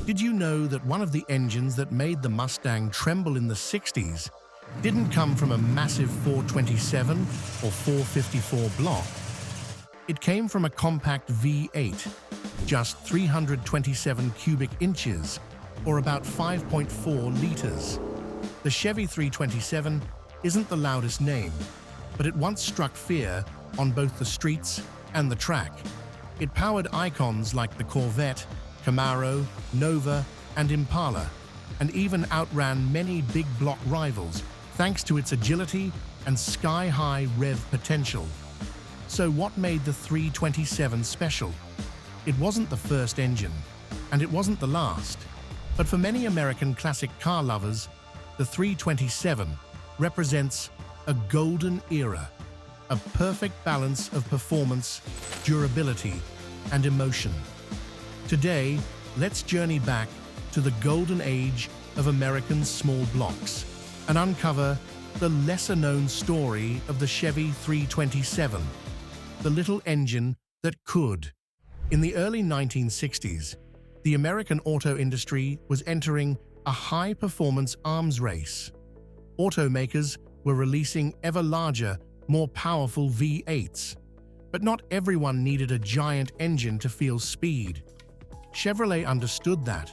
Did you know that one of the engines that made the Mustang tremble in the 60s didn't come from a massive 427 or 454 block? It came from a compact V8, just 327 cubic inches, or about 5.4 liters. The Chevy 327 isn't the loudest name, but it once struck fear on both the streets and the track. It powered icons like the Corvette, Camaro, Nova, and Impala, and even outran many big block rivals thanks to its agility and sky-high rev potential. So what made the 327 special? It wasn't the first engine, and it wasn't the last. But for many American classic car lovers, the 327 represents a golden era, a perfect balance of performance, durability, and emotion. Today, let's journey back to the golden age of American small blocks and uncover the lesser-known story of the Chevy 327, the little engine that could. In the early 1960s, the American auto industry was entering a high-performance arms race. Automakers were releasing ever larger, more powerful V8s, but not everyone needed a giant engine to feel speed. Chevrolet understood that.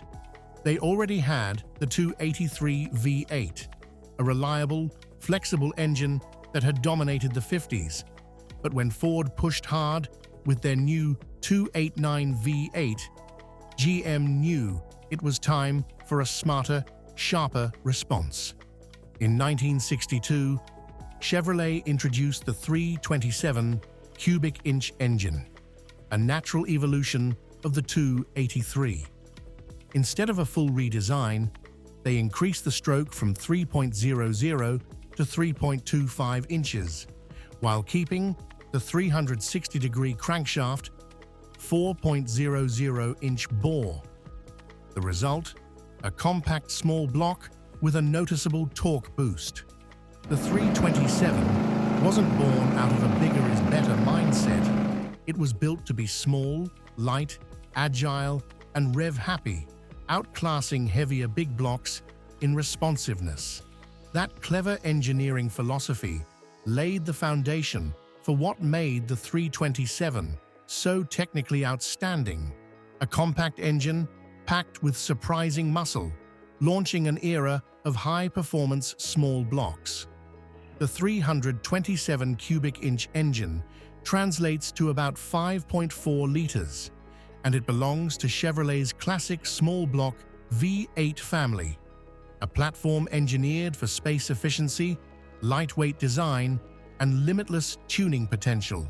They already had the 283 V8, a reliable, flexible engine that had dominated the 50s. But when Ford pushed hard with their new 289 V8, GM knew it was time for a smarter, sharper response. In 1962, Chevrolet introduced the 327 cubic inch engine, a natural evolution of the 283. Instead of a full redesign, they increased the stroke from 3.00 to 3.25 inches, while keeping the 360-degree crankshaft, 4.00-inch bore. The result? A compact small block with a noticeable torque boost. The 327 wasn't born out of a bigger is better mindset. It was built to be small, light, agile, and rev-happy, outclassing heavier big blocks in responsiveness. That clever engineering philosophy laid the foundation for what made the 327 so technically outstanding. A compact engine packed with surprising muscle, launching an era of high-performance small blocks. The 327 cubic inch engine translates to about 5.4 liters, and it belongs to Chevrolet's classic small block V8 family, a platform engineered for space efficiency, lightweight design, and limitless tuning potential.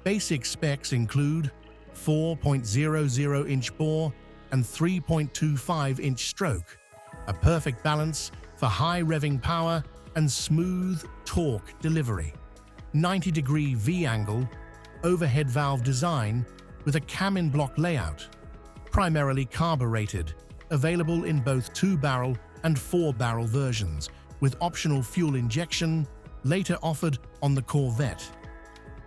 Basic specs include 4.00-inch bore and 3.25-inch stroke, a perfect balance for high revving power and smooth torque delivery. 90-degree V-angle, overhead valve design with a cam-in block layout, primarily carbureted, available in both 2-barrel and 4-barrel versions, with optional fuel injection, later offered on the Corvette.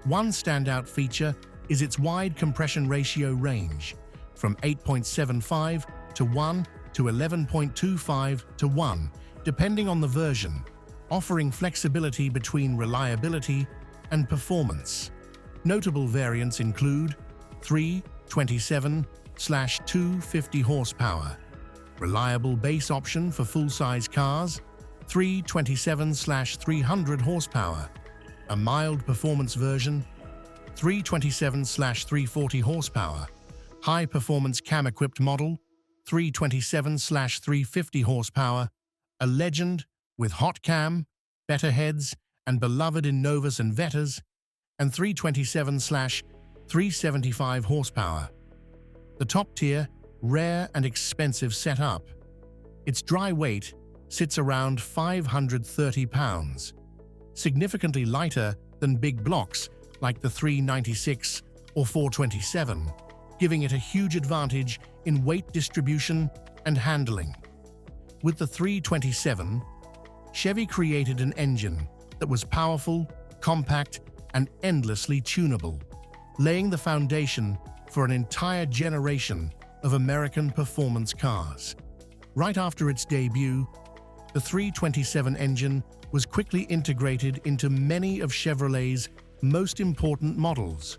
One standout feature is its wide compression ratio range, from 8.75 to 1 to 11.25 to 1, depending on the version, offering flexibility between reliability and performance. Notable variants include 327/250 horsepower, reliable base option for full-size cars, 327/300 horsepower, a mild performance version, 327/340 horsepower, high-performance cam-equipped model, 327/350 horsepower, a legend with hot cam, better heads, and beloved in Novas and Vettas, and 327/375 horsepower. The top tier, rare and expensive setup. Its dry weight sits around 530 pounds, significantly lighter than big blocks like the 396 or 427, giving it a huge advantage in weight distribution and handling. With the 327, Chevy created an engine that was powerful, compact, and endlessly tunable, laying the foundation for an entire generation of American performance cars. Right after its debut, the 327 engine was quickly integrated into many of Chevrolet's most important models,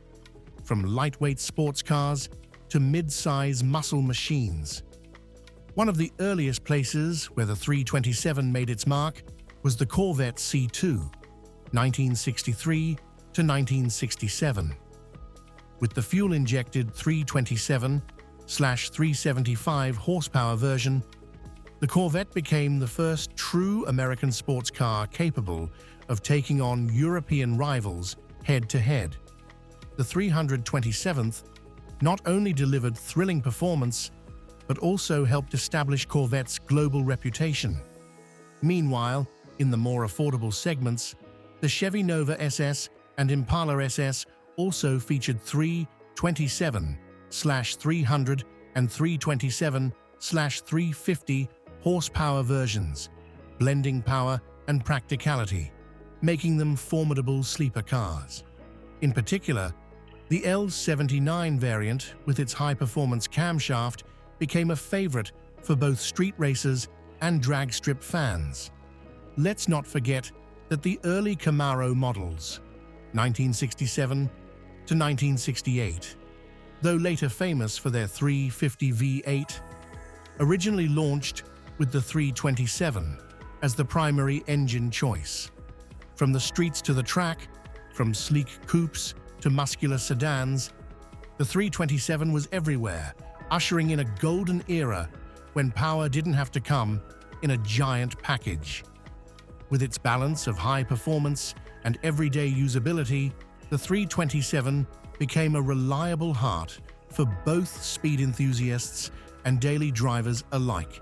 from lightweight sports cars to mid-size muscle machines. One of the earliest places where the 327 made its mark was the Corvette C2, 1963 to 1967. With the fuel-injected 327/375 horsepower version, the Corvette became the first true American sports car capable of taking on European rivals head-to-head. The 327th not only delivered thrilling performance, but also helped establish Corvette's global reputation. Meanwhile, in the more affordable segments, the Chevy Nova SS and Impala SS also featured 327/300 and 327/350 horsepower versions, blending power and practicality, making them formidable sleeper cars. In particular, the L79 variant, with its high-performance camshaft, became a favorite for both street racers and drag strip fans. Let's not forget that the early Camaro models, 1967 to 1968, though later famous for their 350 V8, originally launched with the 327 as the primary engine choice. From the streets to the track, from sleek coupes to muscular sedans, the 327 was everywhere, ushering in a golden era when power didn't have to come in a giant package. With its balance of high performance and everyday usability, the 327 became a reliable heart for both speed enthusiasts and daily drivers alike.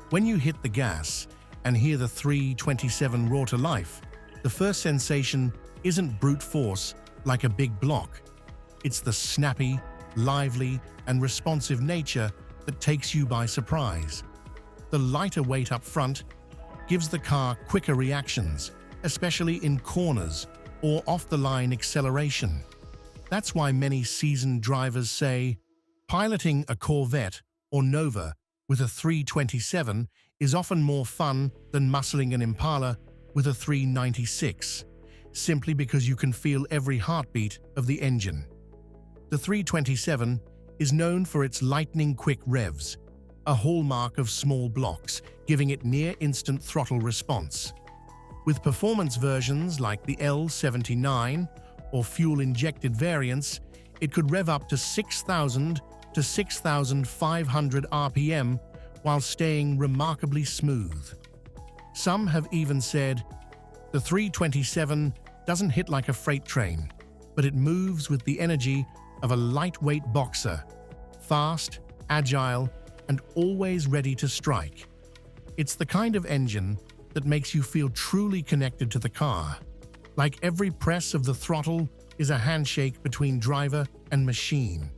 When you hit the gas and hear the 327 roar to life, the first sensation isn't brute force like a big block. It's the snappy, lively, and responsive nature that takes you by surprise. The lighter weight up front gives the car quicker reactions, especially in corners or off-the-line acceleration. That's why many seasoned drivers say, piloting a Corvette or Nova with a 327 is often more fun than muscling an Impala with a 396, simply because you can feel every heartbeat of the engine. The 327 is known for its lightning-quick revs, a hallmark of small blocks, giving it near-instant throttle response. With performance versions like the L79 or fuel-injected variants, it could rev up to 6,000 to 6,500 RPM while staying remarkably smooth. Some have even said, the 327 doesn't hit like a freight train, but it moves with the energy of a lightweight boxer, fast, agile, and always ready to strike. It's the kind of engine that makes you feel truly connected to the car. Like every press of the throttle is a handshake between driver and machine.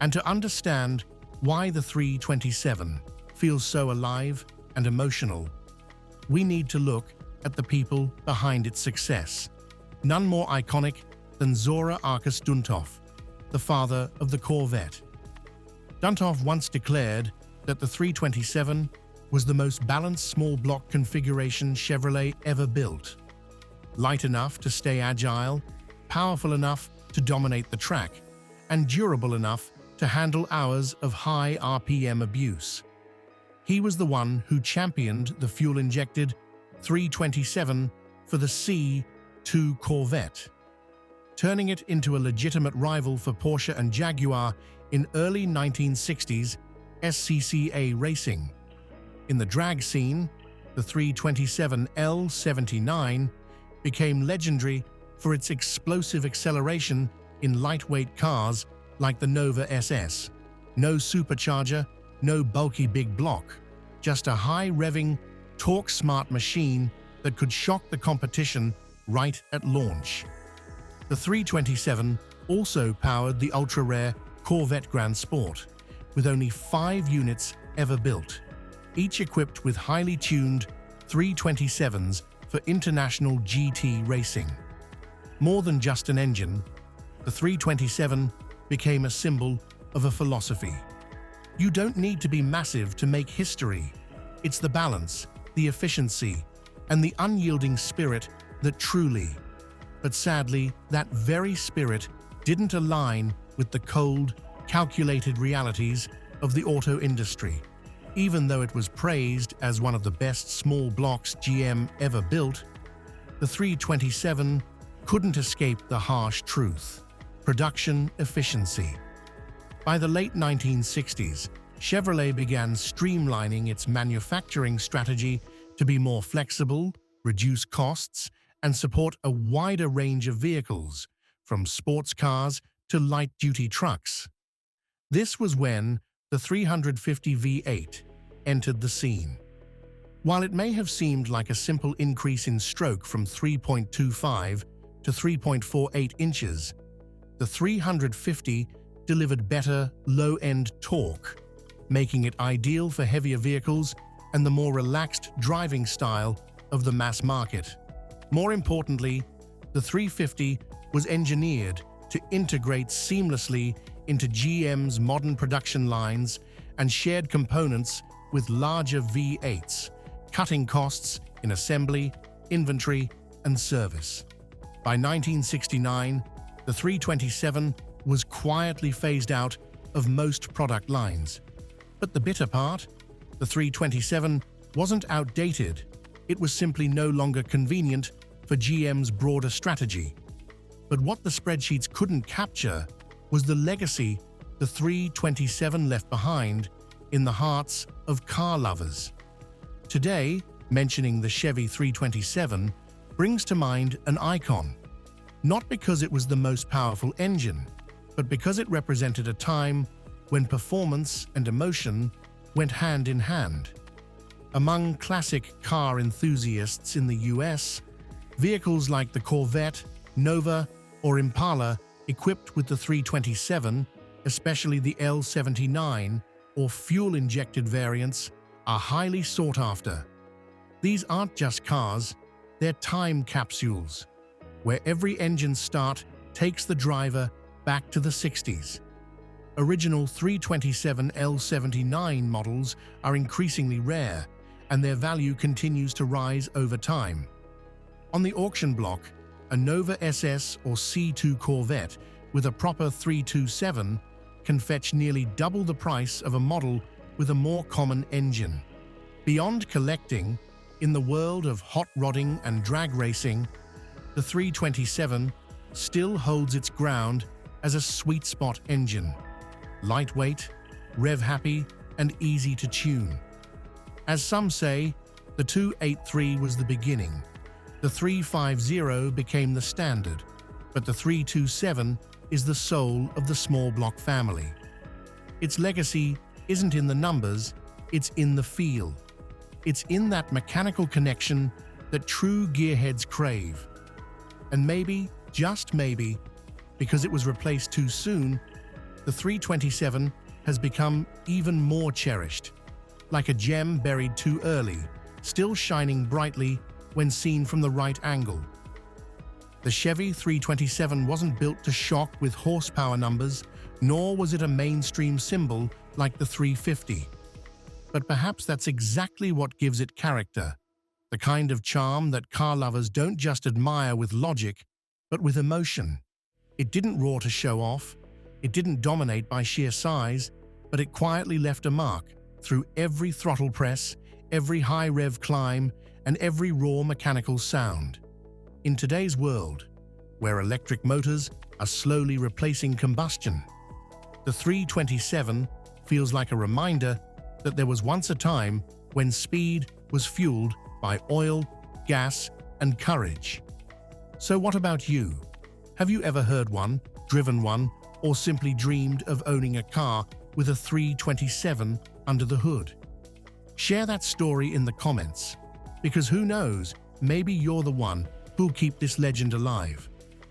And to understand why the 327 feels so alive and emotional, we need to look at the people behind its success. None more iconic than Zora Arkus Duntov, the father of the Corvette. Duntov once declared that the 327 was the most balanced small block configuration Chevrolet ever built. Light enough to stay agile, powerful enough to dominate the track, and durable enough to handle hours of high RPM abuse. He was the one who championed the fuel-injected 327 for the C2 Corvette, turning it into a legitimate rival for Porsche and Jaguar in early 1960s SCCA racing. In the drag scene, the 327 L79 became legendary for its explosive acceleration in lightweight cars like the Nova SS. No supercharger, no bulky big block, just a high-revving, torque-smart machine that could shock the competition right at launch. The 327 also powered the ultra-rare Corvette Grand Sport, with only 5 units ever built, each equipped with highly tuned 327s for international GT racing. More than just an engine, the 327 became a symbol of a philosophy. You don't need to be massive to make history. It's the balance, the efficiency, and the unyielding spirit that truly. But sadly, that very spirit didn't align with the cold, calculated realities of the auto industry. Even though it was praised as one of the best small blocks GM ever built, the 327 couldn't escape the harsh truth: production efficiency. By the late 1960s, Chevrolet began streamlining its manufacturing strategy to be more flexible, reduce costs, and support a wider range of vehicles, from sports cars to light-duty trucks. This was when the 350 V8 entered the scene. While it may have seemed like a simple increase in stroke from 3.25 to 3.48 inches, the 350 delivered better low-end torque, making it ideal for heavier vehicles and the more relaxed driving style of the mass market. More importantly, the 350 was engineered to integrate seamlessly into GM's modern production lines and shared components with larger V8s, cutting costs in assembly, inventory, and service. By 1969, the 327 was quietly phased out of most product lines. But the bitter part? The 327 wasn't outdated. It was simply no longer convenient for GM's broader strategy. But what the spreadsheets couldn't capture was the legacy the 327 left behind in the hearts of car lovers. Today, mentioning the Chevy 327 brings to mind an icon, not because it was the most powerful engine, but because it represented a time when performance and emotion went hand in hand. Among classic car enthusiasts in the US, vehicles like the Corvette, Nova, or Impala equipped with the 327, especially the L79 or fuel-injected variants, are highly sought after. These aren't just cars, they're time capsules, where every engine start takes the driver back to the 60s. Original 327 L79 models are increasingly rare, and their value continues to rise over time. On the auction block, a Nova SS or C2 Corvette with a proper 327 can fetch nearly double the price of a model with a more common engine. Beyond collecting, in the world of hot rodding and drag racing, the 327 still holds its ground as a sweet spot engine. Lightweight, rev-happy, and easy to tune. As some say, the 283 was the beginning. The 350 became the standard, but the 327 is the soul of the small block family. Its legacy isn't in the numbers, it's in the feel. It's in that mechanical connection that true gearheads crave. And maybe, just maybe, because it was replaced too soon, the 327 has become even more cherished, like a gem buried too early, still shining brightly when seen from the right angle. The Chevy 327 wasn't built to shock with horsepower numbers, nor was it a mainstream symbol like the 350. But perhaps that's exactly what gives it character, the kind of charm that car lovers don't just admire with logic, but with emotion. It didn't roar to show off, it didn't dominate by sheer size, but it quietly left a mark through every throttle press, every high rev climb, and every raw mechanical sound. In today's world, where electric motors are slowly replacing combustion, the 327 feels like a reminder that there was once a time when speed was fueled by oil, gas, and courage. So what about you? Have you ever heard one, driven one, or simply dreamed of owning a car with a 327 under the hood? Share that story in the comments, because who knows, maybe you're the one who'll keep this legend alive.